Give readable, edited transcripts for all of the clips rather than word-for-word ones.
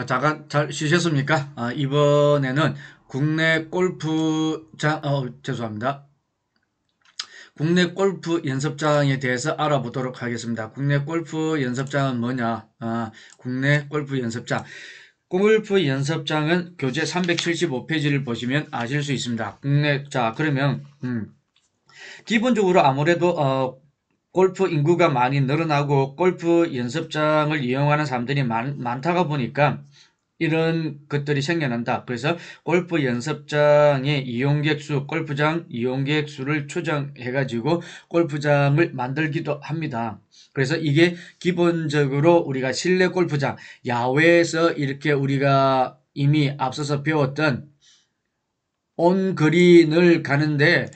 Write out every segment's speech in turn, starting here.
잠깐 잘 쉬셨습니까? 이번에는 국내 골프장, 죄송합니다. 국내 골프 연습장에 대해서 알아보도록 하겠습니다. 국내 골프 연습장은 뭐냐? 국내 골프 연습장. 골프 연습장은 교재 375페이지를 보시면 아실 수 있습니다. 그러면, 기본적으로 아무래도, 골프 인구가 많이 늘어나고 골프 연습장을 이용하는 사람들이 많다가 보니까 이런 것들이 생겨난다. 그래서 골프 연습장의 이용객 수, 골프장 이용객 수를 추정해가지고 골프장을 만들기도 합니다. 그래서 이게 기본적으로 우리가 실내 골프장, 야외에서 이렇게 우리가 이미 앞서서 배웠던 온 그린을 가는데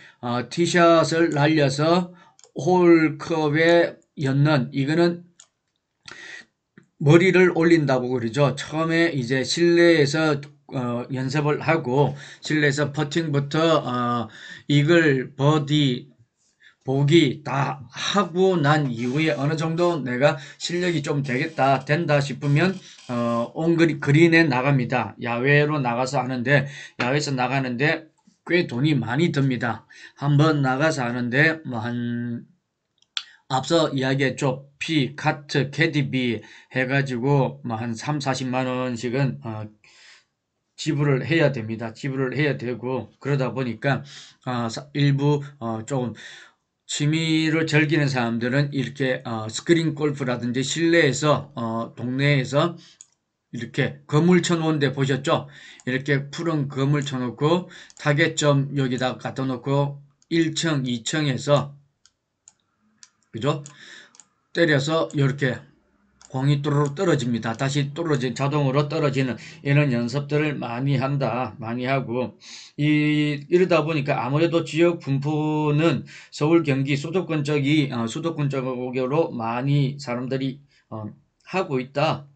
티샷을 날려서 홀컵에 였는 이거는 머리를 올린다고 그러죠. 처음에 이제 실내에서 연습을 하고 실내에서 퍼팅부터 이글, 버디, 보기 다 하고 난 이후에 어느 정도 내가 실력이 좀 된다 싶으면 그린에 나갑니다. 야외로 나가서 하는데 야외에서 나가는데 꽤 돈이 많이 듭니다. 한번 나가서 하는데 뭐한 앞서 이야기했죠. 피, 카트, 캐디비 해가지고 뭐 한 3, 40만 원씩은 지불을 해야 됩니다. 지불을 해야 되고 그러다 보니까 일부 조금 취미를 즐기는 사람들은 이렇게 스크린 골프라든지 실내에서 동네에서 이렇게 건물 쳐놓은 데 보셨죠? 이렇게 푸른 건물 쳐놓고 타겟점 여기다 갖다 놓고 1층, 2층에서 그죠? 때려서 이렇게 공이 또르르 떨어집니다. 다시 자동으로 떨어지는 이런 연습들을 많이 한다. 많이 하고, 이러다 보니까 아무래도 지역 분포는 서울, 경기, 수도권 쪽으로 많이 사람들이, 하고 있다.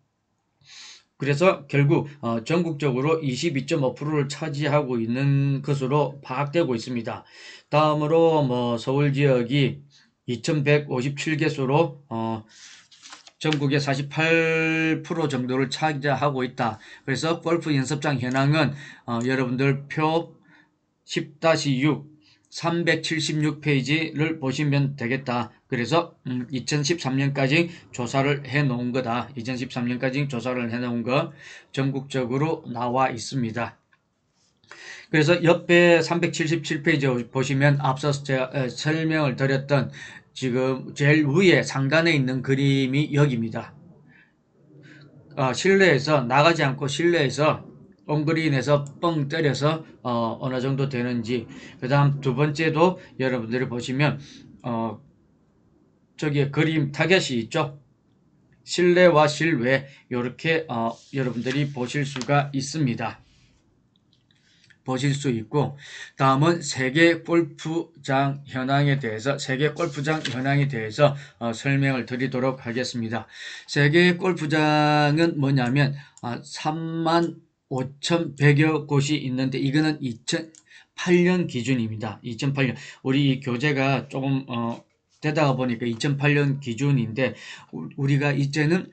그래서 결국, 전국적으로 22.5%를 차지하고 있는 것으로 파악되고 있습니다. 다음으로 뭐 서울 지역이 2157개소로, 전국의 48% 정도를 차지하고 있다. 그래서 골프 연습장 현황은 여러분들 표 10-6 376페이지를 보시면 되겠다. 그래서 2013년까지 조사를 해 놓은 거다. 2013년까지 조사를 해 놓은 거 전국적으로 나와 있습니다. 그래서 옆에 377페이지 보시면 앞서 제가 설명을 드렸던 지금 제일 위에 상단에 있는 그림이 여기입니다. 실내에서 나가지 않고 실내에서 온그린에서 뻥 때려서 어느 정도 되는지 그 다음 두 번째도 여러분들이 보시면 저기 그림 타겟이 있죠. 실내와 실외 이렇게 여러분들이 보실 수가 있습니다. 보실 수 있고 다음은 세계 골프장 현황에 대해서 설명을 드리도록 하겠습니다. 세계 골프장은 뭐냐면 3만 5,100여 곳이 있는데 이거는 2008년 기준입니다. 2008년 우리 이 교재가 조금 되다가 보니까 2008년 기준인데 우리가 이제는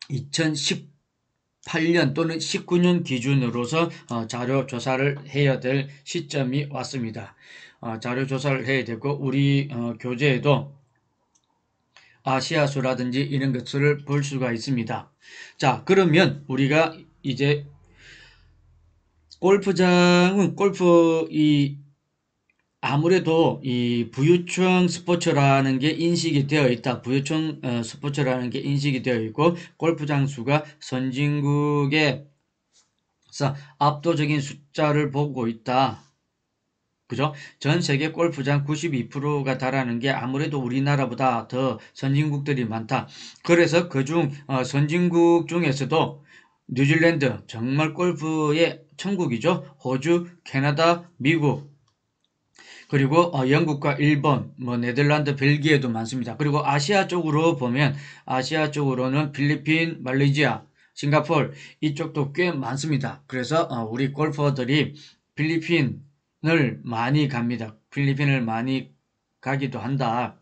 2018년 또는 19년 기준으로서 자료 조사를 해야 될 시점이 왔습니다. 자료 조사를 해야 되고 우리 교재에도 아시아수라든지 이런 것들을 볼 수가 있습니다. 자, 그러면 우리가 이제 골프장은 아무래도 이 부유층 스포츠라는 게 인식이 되어 있다. 부유층 스포츠라는 게 인식이 되어 있고 골프장 수가 선진국에서 압도적인 숫자를 보고 있다. 그죠? 전 세계 골프장 92%가 달하는 게 아무래도 우리나라보다 더 선진국들이 많다. 그래서 그중 선진국 중에서도 뉴질랜드 정말 골프의 천국이죠. 호주, 캐나다, 미국 그리고 영국과 일본, 뭐 네덜란드, 벨기에도 많습니다. 그리고 아시아 쪽으로 보면 아시아 쪽으로는 필리핀, 말레이시아, 싱가포르 이쪽도 꽤 많습니다. 그래서 우리 골퍼들이 필리핀을 많이 갑니다. 필리핀을 많이 가기도 한다.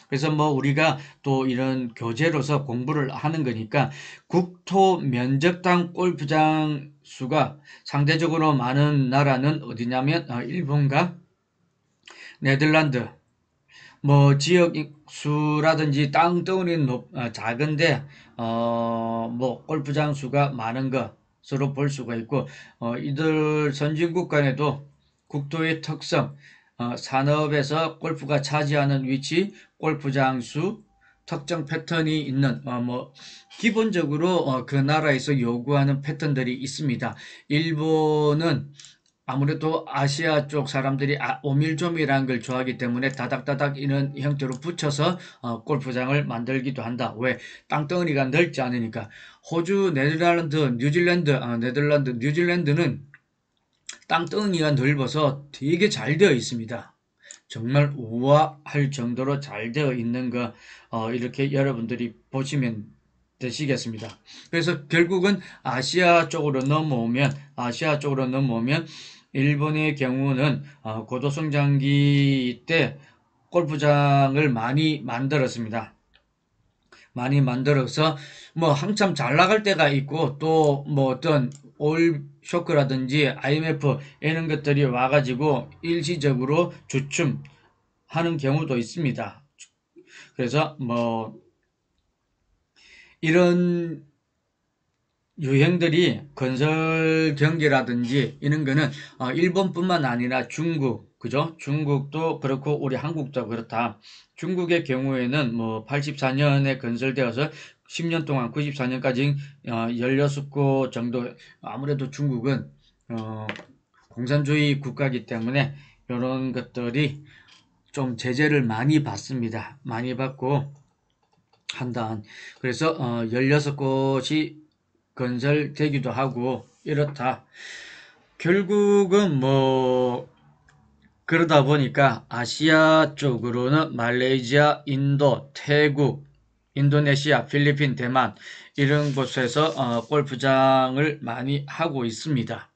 그래서 뭐 우리가 또 이런 교재로서 공부를 하는 거니까 국토 면적당 골프장 수가 상대적으로 많은 나라는 어디냐면 일본과 네덜란드, 뭐 지역 수라든지 땅덩어리는 작은데 뭐 골프장 수가 많은 것으로 볼 수가 있고 이들 선진국 간에도 국토의 특성, 산업에서 골프가 차지하는 위치, 골프장 수, 특정 패턴이 있는 뭐 기본적으로 그 나라에서 요구하는 패턴들이 있습니다. 일본은 아무래도 아시아 쪽 사람들이 오밀조밀한 걸 좋아하기 때문에 다닥다닥 이런 형태로 붙여서 골프장을 만들기도 한다. 왜? 땅덩어리가 넓지 않으니까. 호주, 네덜란드, 뉴질랜드는 땅덩이가 넓어서 되게 잘 되어 있습니다. 정말 우아할 정도로 잘 되어 있는 거 이렇게 여러분들이 보시면 되시겠습니다. 그래서 결국은 아시아 쪽으로 넘어오면 일본의 경우는 고도성장기 때 골프장을 많이 만들었습니다. 많이 만들어서 뭐 한참 잘 나갈 때가 있고 또 뭐 어떤 오일 쇼크라든지 IMF 이런 것들이 와가지고 일시적으로 주춤하는 경우도 있습니다. 그래서 뭐 이런 유형들이 건설 경기라든지 이런 거는 일본뿐만 아니라 중국, 그죠? 중국도 그렇고 우리 한국도 그렇다. 중국의 경우에는 뭐 84년에 건설되어서 10년 동안 94년까지 16곳 정도. 아무래도 중국은 공산주의 국가이기 때문에 이런 것들이 좀 제재를 많이 받습니다. 많이 받고 한다. 그래서 16곳이 건설되기도 하고 이렇다. 결국은 뭐 그러다 보니까 아시아 쪽으로는 말레이시아, 인도, 태국, 인도네시아, 필리핀, 대만 이런 곳에서 골프장을 많이 하고 있습니다.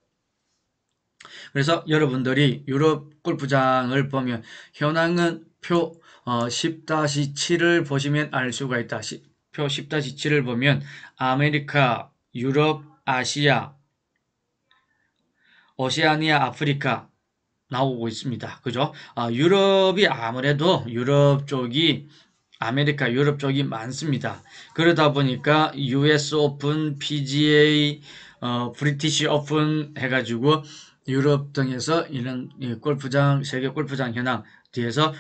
그래서 여러분들이 유럽 골프장을 보면 현황은 표 10-7을 보시면 알 수가 있다. 표 10-7을 보면 아메리카, 유럽, 아시아, 오세아니아, 아프리카 나오고 있습니다. 그죠? 유럽이 아무래도 아메리카 유럽 쪽이 많습니다. 그러다 보니까 US 오픈, PGA, 브리티시 오픈 해가지고 유럽 등에서 이런 골프장, 세계 골프장 현황 뒤에서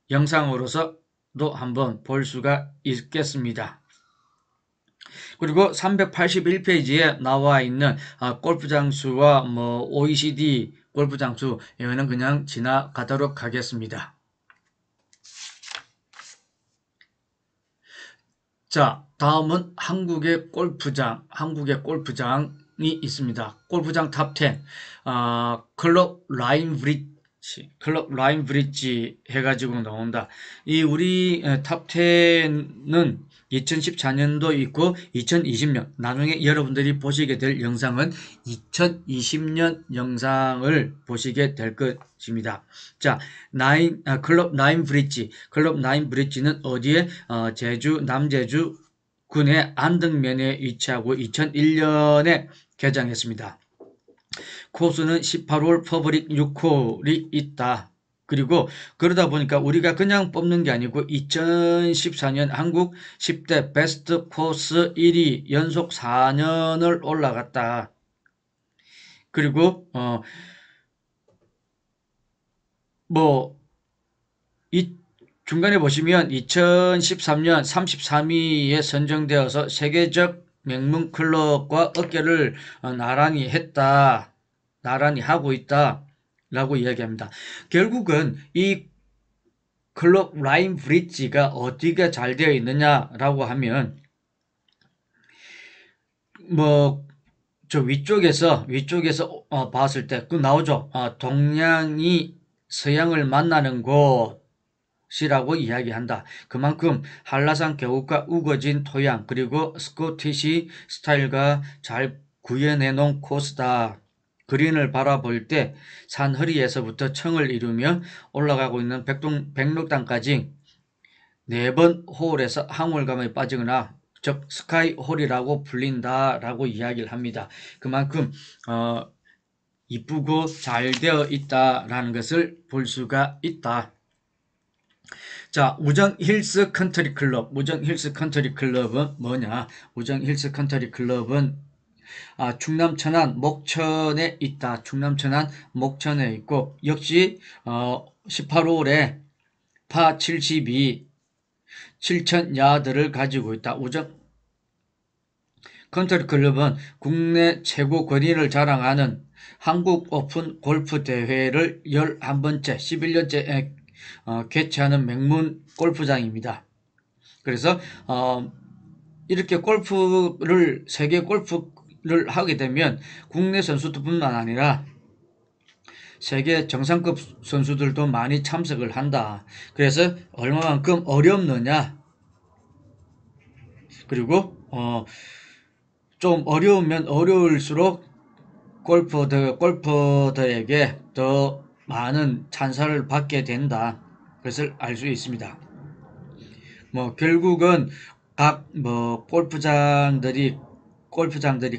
영상으로서도 한번 볼 수가 있겠습니다. 그리고 381페이지에 나와 있는 골프장 수와 뭐 OECD 골프장 수 이거는 그냥 지나가도록 하겠습니다. 자, 다음은 한국의 골프장이 있습니다. 골프장 탑 10, 클럽 라인 브릿지 해가지고 나온다. 이 우리 탑 10은 2014년도 있고 2020년, 나중에 여러분들이 보시게 될 영상은 2020년 영상을 보시게 될 것입니다. 자, 클럽 라인 브릿지는 어디에? 남제주 군의 안등면에 위치하고 2001년에 개장했습니다. 코스는 18홀 퍼블릭 6홀이 있다. 그리고 그러다 보니까 우리가 그냥 뽑는 게 아니고 2014년 한국 10대 베스트 코스 1위 연속 4년을 올라갔다. 그리고 이 중간에 보시면 2013년 33위에 선정되어서 세계적 명문 클럽과 어깨를 나란히 하고 있다 라고 이야기합니다. 결국은 이 클럽 라인 브릿지가 어디가 잘 되어 있느냐라고 하면 뭐 저 위쪽에서 봤을 때 그 나오죠. 동양이 서양을 만나는 곳이라고 이야기한다. 그만큼 한라산 계곡과 우거진 토양 그리고 스코티시 스타일과 잘 구현해 놓은 코스다. 그린을 바라볼 때 산 허리에서부터 청을 이루며 올라가고 있는 백록당까지 4번 홀에서 항울감에 빠지거나 즉 스카이 홀이라고 불린다라고 이야기를 합니다. 그만큼 이쁘고 잘 되어 있다라는 것을 볼 수가 있다. 자, 우정 힐스 컨트리 클럽. 우정 힐스 컨트리 클럽은 뭐냐? 우정 힐스 컨트리 클럽은 충남 천안 목천에 있다. 충남 천안 목천에 있고 역시 18홀에 파 72, 7,000야드를 가지고 있다. 우정 컨트리 클럽은 국내 최고 거리를 자랑하는 한국 오픈 골프 대회를 11번째, 11년째 개최하는 명문 골프장입니다. 그래서 이렇게 골프를 세계 골프를 하게 되면 국내 선수들뿐만 아니라 세계 정상급 선수들도 많이 참석을 한다. 그래서 얼마만큼 어렵느냐. 그리고 좀 어려우면 어려울수록 골퍼들에게 더 많은 찬사를 받게 된다. 그것을 알 수 있습니다. 결국은 각 골프장들이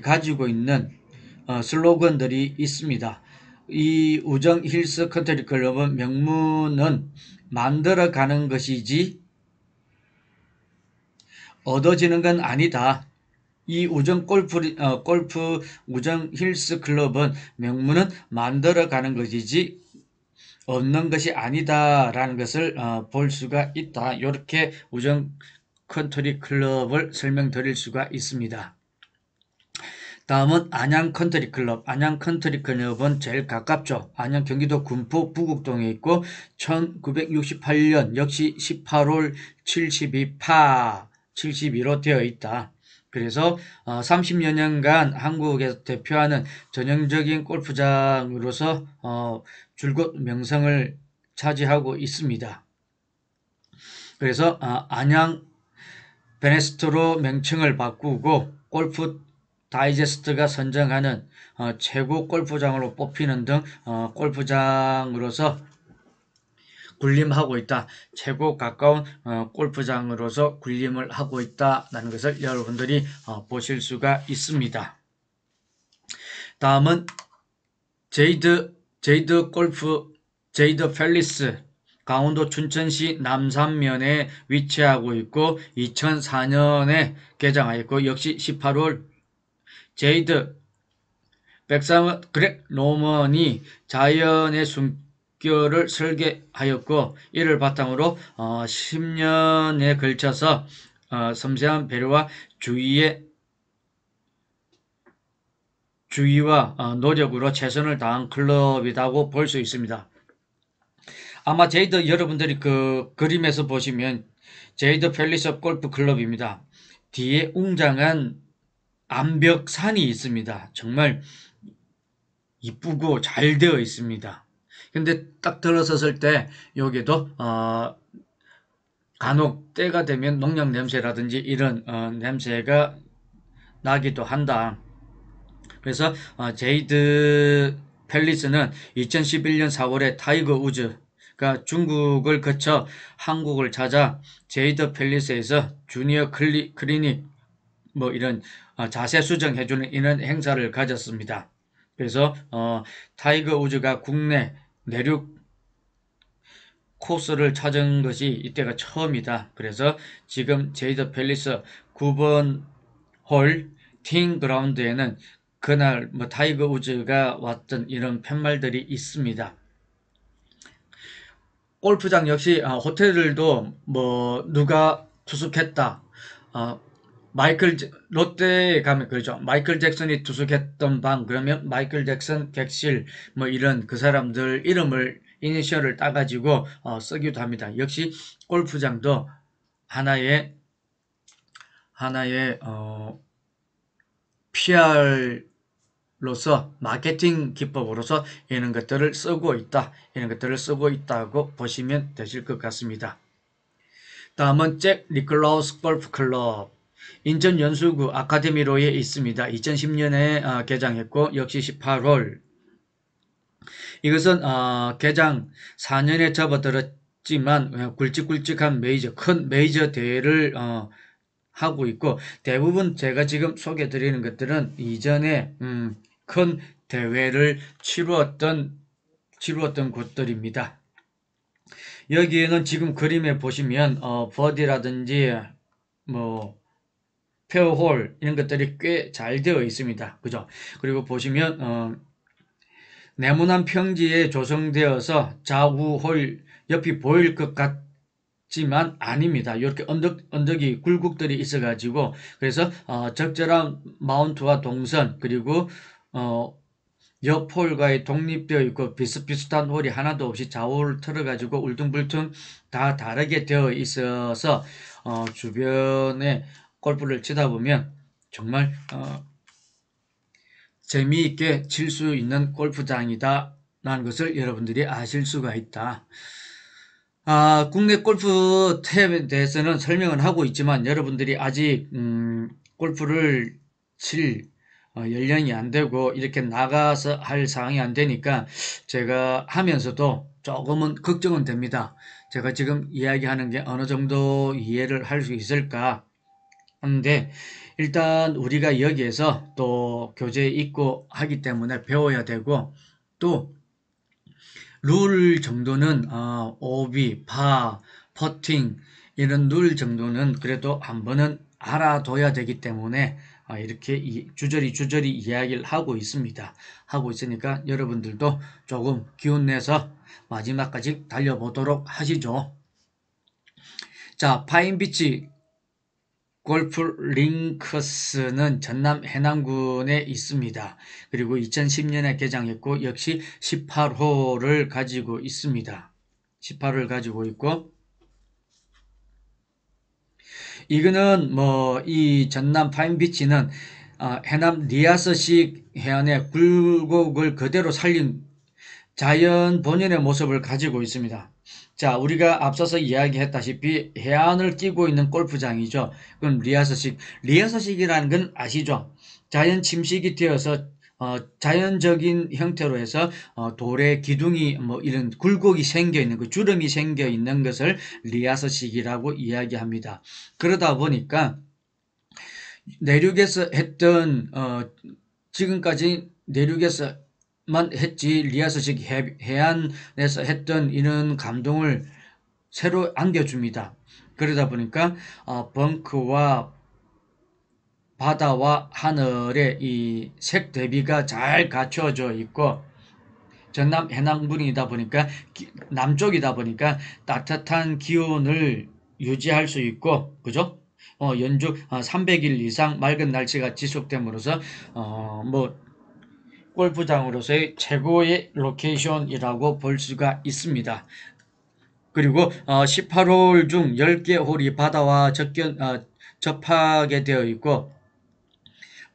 가지고 있는 슬로건들이 있습니다. 이 우정 힐스 컨트리 클럽은 명문은 만들어가는 것이지 얻어지는 건 아니다. 이 우정 우정 힐스 클럽은 명문은 만들어가는 것이지 얻는 것이 아니다라는 것을 볼 수가 있다. 이렇게 우정 컨트리 클럽을 설명드릴 수가 있습니다. 다음은 안양 컨트리 클럽. 안양 컨트리 클럽은 제일 가깝죠. 안양 경기도 군포 부곡동에 있고 1968년 역시 18홀 72파 72로 되어 있다. 그래서 30여 년간 한국에서 대표하는 전형적인 골프장으로서 줄곧 명성을 차지하고 있습니다. 그래서 안양 베네스트로 명칭을 바꾸고 골프 다이제스트가 선정하는 최고 골프장으로 뽑히는 등 골프장으로서 군림하고 있다. 최고 가까운 골프장으로서 군림을 하고 있다는 것을 여러분들이 보실 수가 있습니다. 다음은 제이드 팰리스 강원도 춘천시 남산면에 위치하고 있고 2004년에 개장하였고 역시 18홀 제이드 백사머 그렉 노먼이 자연의 숨결을 설계하였고 이를 바탕으로 10년에 걸쳐서 섬세한 배려와 주의와 노력으로 최선을 다한 클럽이라고 볼 수 있습니다. 아마 제이드 여러분들이 그 그림에서 보시면 제이드 팰리스 골프 클럽입니다. 뒤에 웅장한 암벽산이 있습니다. 정말 이쁘고 잘 되어 있습니다. 근데 딱 들어섰을 때 여기도 간혹 때가 되면 농약 냄새라든지 이런 냄새가 나기도 한다. 그래서 제이드 팰리스는 2011년 4월에 타이거 우즈가 중국을 거쳐 한국을 찾아 제이드 팰리스에서 주니어 클리닉 이런 자세 수정해주는 이런 행사를 가졌습니다. 그래서 타이거 우즈가 국내 내륙 코스를 찾은 것이 이때가 처음이다. 그래서 지금 제이드 팰리스 9번 홀 팅 그라운드에는 그날 타이거 우즈가 왔던 이런 팻말들이 있습니다. 골프장 역시 호텔들도 누가 투숙했다. 롯데에 가면 그러죠. 마이클 잭슨이 투숙했던 방 그러면 마이클 잭슨 객실 이런 그 사람들 이름을 이니셜을 따가지고 쓰기도 합니다. 역시 골프장도 하나의 PR로서 마케팅 기법으로서 이런 것들을 쓰고 있다고 보시면 되실 것 같습니다. 다음은 잭 니클라우스 골프 클럽. 인천 연수구 아카데미로에 있습니다. 2010년에 개장했고 역시 18홀 이것은 개장 4년에 접어들었지만 굵직굵직한 큰 메이저 대회를 하고 있고, 대부분 제가 지금 소개해 드리는 것들은 이전에 큰 대회를 치루었던 곳들입니다. 여기에는 지금 그림에 보시면 버디라든지 뭐 페어홀 이런 것들이 꽤 잘 되어 있습니다. 그죠? 그리고 보시면 네모난 평지에 조성되어서 좌우홀 옆이 보일 것 같지만 아닙니다. 이렇게 언덕이 굴곡들이 있어가지고, 그래서 적절한 마운트와 동선, 그리고 옆 홀과의 독립되어 있고 비슷비슷한 홀이 하나도 없이 좌우를 틀어가지고 울퉁불퉁 다 다르게 되어 있어서 주변에 골프를 치다 보면 정말 재미있게 칠 수 있는 골프장이다 라는 것을 여러분들이 아실 수가 있다. 국내 골프 탭에 대해서는 설명을 하고 있지만 여러분들이 아직 골프를 칠 연령이 안 되고 이렇게 나가서 할 상황이 안 되니까 제가 하면서도 조금은 걱정은 됩니다. 제가 지금 이야기하는 게 어느 정도 이해를 할 수 있을까 하는데, 일단 우리가 여기에서 또 교재에 있고 하기 때문에 배워야 되고, 또 룰 정도는 오비, 파, 퍼팅 이런 룰 정도는 그래도 한 번은 알아둬야 되기 때문에 이렇게 주저리 이야기를 하고 있습니다. 하고 있으니까 여러분들도 조금 기운 내서 마지막까지 달려보도록 하시죠. 자, 파인비치 골프 링크스는 전남 해남군에 있습니다. 그리고 2010년에 개장했고 역시 18홀을 가지고 있습니다. 18홀을 가지고 있고, 이거는 뭐 이 전남 파인비치는 해남 리아스식 해안의 굴곡을 그대로 살린 자연 본연의 모습을 가지고 있습니다. 자, 우리가 앞서서 이야기했다시피 해안을 끼고 있는 골프장이죠. 그럼 리아서식이라는 건 아시죠? 자연 침식이 되어서 자연적인 형태로 해서 돌에 기둥이 뭐 이런 굴곡이 생겨 있는 그 주름이 생겨 있는 것을 리아서식이라고 이야기합니다. 그러다 보니까 내륙에서 했던 지금까지 내륙에서만 했지 리아스식 해안에서 했던 이런 감동을 새로 안겨줍니다. 그러다 보니까 벙크와 바다와 하늘의 이 색 대비가 잘 갖춰져 있고, 전남 해남군이다 보니까 남쪽이다 보니까 따뜻한 기온을 유지할 수 있고, 그죠? 연중 300일 이상 맑은 날씨가 지속됨으로써 뭐 골프장으로서의 최고의 로케이션이라고 볼 수가 있습니다. 그리고 18홀 중 10개 홀이 바다와 접하게 되어 있고,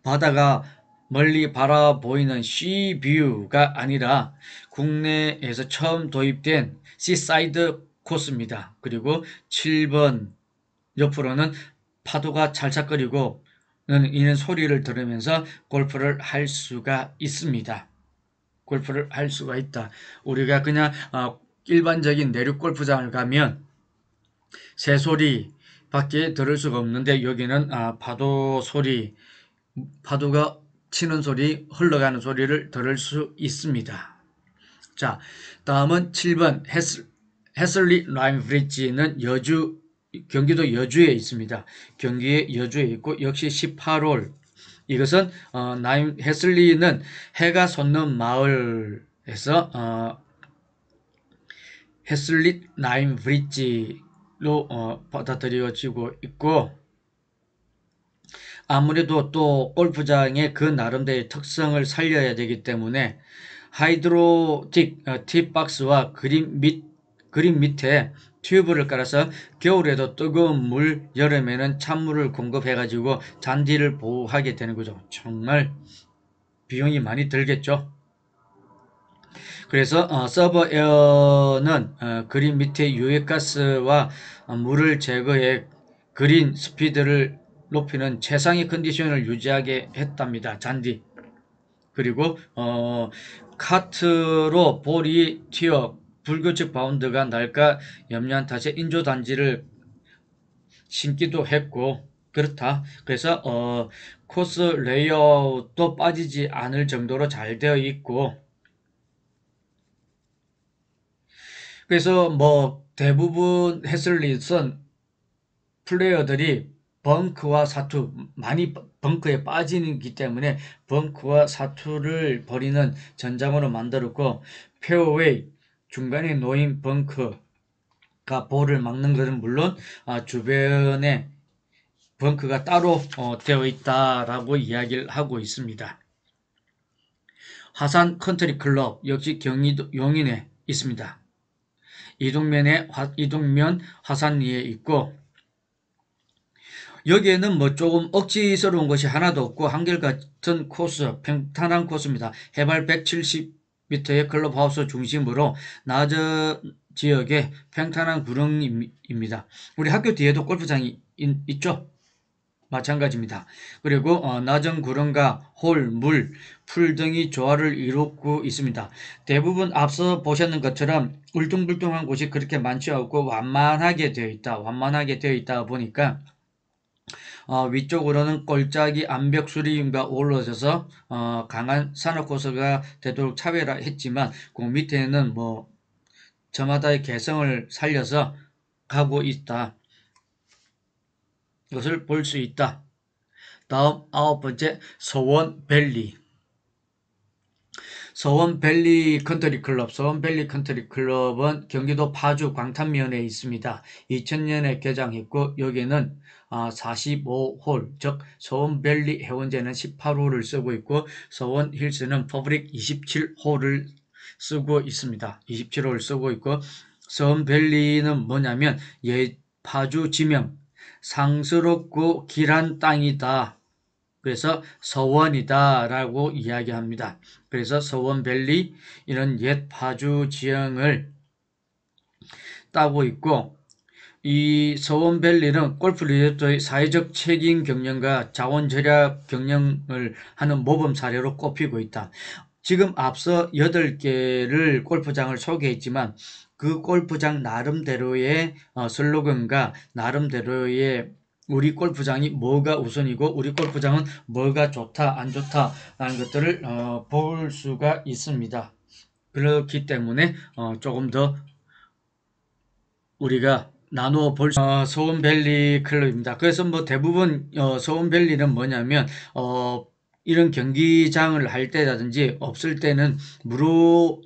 바다가 멀리 바라보이는 시뷰가 아니라 국내에서 처음 도입된 시사이드 코스입니다. 그리고 7번 옆으로는 파도가 찰싹거리고 이는 소리를 들으면서 골프를 할 수가 있습니다. 골프를 할 수가 있다. 우리가 그냥 일반적인 내륙 골프장을 가면 새소리 밖에 들을 수가 없는데, 여기는 파도 소리, 파도가 치는 소리, 흘러가는 소리를 들을 수 있습니다. 자, 다음은 7번 해슬리 라임 브릿지는 경기도 여주에 있습니다. 경기의 여주에 있고 역시 18홀. 이것은 해슬리는 해가 솟는 마을에서 해슬리 라임 브릿지로 받아들여지고 있고, 아무래도 또 골프장의 그 나름대로의 특성을 살려야 되기 때문에 하이드로틱 티박스와 그림 밑에 튜브를 깔아서 겨울에도 뜨거운 물, 여름에는 찬물을 공급해가지고 잔디를 보호하게 되는 거죠. 정말 비용이 많이 들겠죠. 그래서 서버 에어는 그린 밑에 유해가스와 물을 제거해 그린 스피드를 높이는 최상의 컨디션을 유지하게 했답니다. 잔디. 그리고 카트로 볼이 튀어 불규칙 바운드가 날까 염려한 탓에 인조 단지를 신기도 했고 그렇다. 그래서 코스 레이아웃도 빠지지 않을 정도로 잘 되어 있고 그래서 뭐 대부분 해슬릿은 플레이어들이 벙크와 사투 많이 벙크에 빠지기 때문에 벙크와 사투를 벌이는 전장으로 만들었고 페어웨이 중간에 놓인 벙크가 볼을 막는 것은 물론 주변에 벙크가 따로 되어 있다라고 이야기를 하고 있습니다. 화산 컨트리 클럽 역시 경기도 용인에 있습니다. 이동면 화산리에 있고 여기에는 뭐 조금 억지스러운 것이 하나도 없고 한결같은 코스, 평탄한 코스입니다. 해발 170m의 클럽하우스 중심으로 낮은 지역의 평탄한 구릉입니다. 우리 학교 뒤에도 골프장이 있죠? 마찬가지입니다. 그리고 낮은 구름과 홀, 물, 풀 등이 조화를 이루고 있습니다. 대부분 앞서 보셨는 것처럼 울퉁불퉁한 곳이 그렇게 많지 않고 완만하게 되어 있다. 완만하게 되어 있다 보니까 위쪽으로는 골짜기 암벽 수림과 어우러져서 강한 산호코스가 되도록 차별화했지만 그 밑에는 뭐 저마다의 개성을 살려서 가고 있다. 것을 볼 수 있다. 다음 9번째 서원밸리. 서원밸리 컨트리 클럽. 서원밸리 컨트리 클럽은 경기도 파주 광탄면에 있습니다. 2000년에 개장했고 여기는 45홀, 즉 서원밸리 해원제는 18홀을 쓰고 있고 서원힐스는 퍼블릭 27홀을 쓰고 있습니다. 27홀을 쓰고 있고 서원밸리는 뭐냐면 파주 지명 상스럽고 길한 땅이다. 그래서 서원이다라고 이야기합니다. 그래서 서원밸리 이런 옛 파주 지형을 따고 있고 이 서원밸리는 골프 리조트의 사회적 책임 경영과 자원 절약 경영을 하는 모범 사례로 꼽히고 있다. 지금 앞서 8개를 골프장을 소개했지만 그 골프장 나름대로의 슬로건과 나름대로의 우리 골프장이 뭐가 우선이고 우리 골프장은 뭐가 좋다 안 좋다라는 것들을 볼 수가 있습니다. 그렇기 때문에 조금 더 우리가 나누어 볼 서원밸리 클럽입니다. 그래서 뭐 대부분 서원밸리는 뭐냐면 이런 경기장을 할 때라든지 없을 때는 무료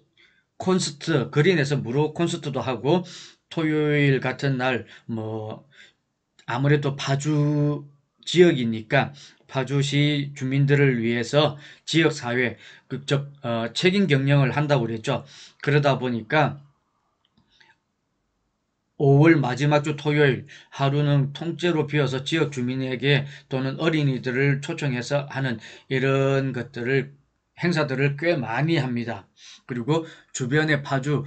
콘서트 그린에서 무료 콘서트도 하고 토요일 같은 날 뭐 아무래도 파주 지역이니까 파주시 주민들을 위해서 지역사회 극적 책임 경영을 한다고 그랬죠. 그러다 보니까 5월 마지막 주 토요일 하루는 통째로 비어서 지역 주민에게 또는 어린이들을 초청해서 하는 이런 것들을 행사들을 꽤 많이 합니다. 그리고 주변의 파주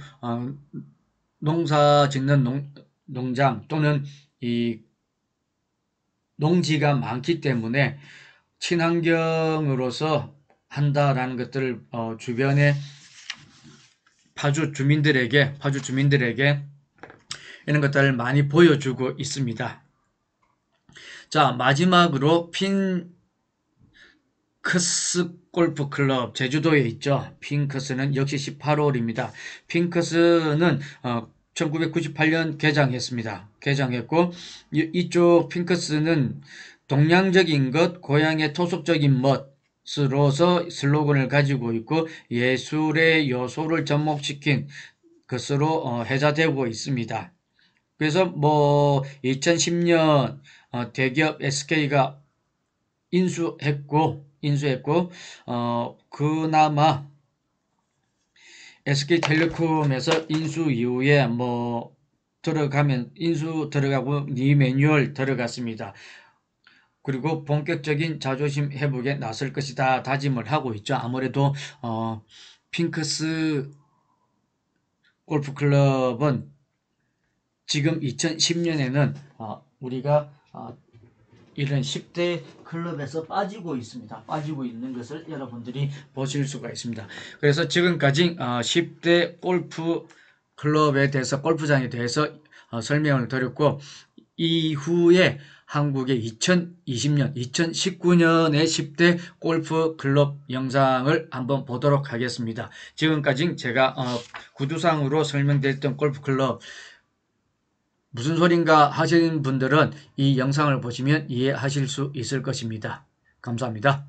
농사 짓는 농장 또는 이 농지가 많기 때문에 친환경으로서 한다라는 것들을 주변의 파주 주민들에게 이런 것들을 많이 보여주고 있습니다. 자, 마지막으로 핑크스 골프 클럽 제주도에 있죠. 핑크스는 역시 18홀입니다. 핑크스는 1998년 개장했습니다. 개장했고 이쪽 핑크스는 동양적인 것, 고향의 토속적인 멋으로서 슬로건을 가지고 있고 예술의 요소를 접목시킨 것으로 회자되고 있습니다. 그래서 뭐 2010년 대기업 SK가 인수했고 그나마 SK텔레콤에서 인수 이후에 뭐 인수 들어가고 리매뉴얼 들어갔습니다. 그리고 본격적인 자존심 회복에 나설 것이다 다짐을 하고 있죠. 아무래도 핑크스 골프클럽은 지금 2010년에는 우리가 이런 10대 클럽에서 빠지고 있습니다. 빠지고 있는 것을 여러분들이 보실 수가 있습니다. 그래서 지금까지 10대 골프 클럽에 대해서, 골프장에 대해서 설명을 드렸고, 이후에 한국의 2020년, 2019년의 10대 골프 클럽 영상을 한번 보도록 하겠습니다. 지금까지 제가 구두상으로 설명드렸던 골프 클럽 무슨 소린가 하시는 분들은 이 영상을 보시면 이해하실 수 있을 것입니다. 감사합니다.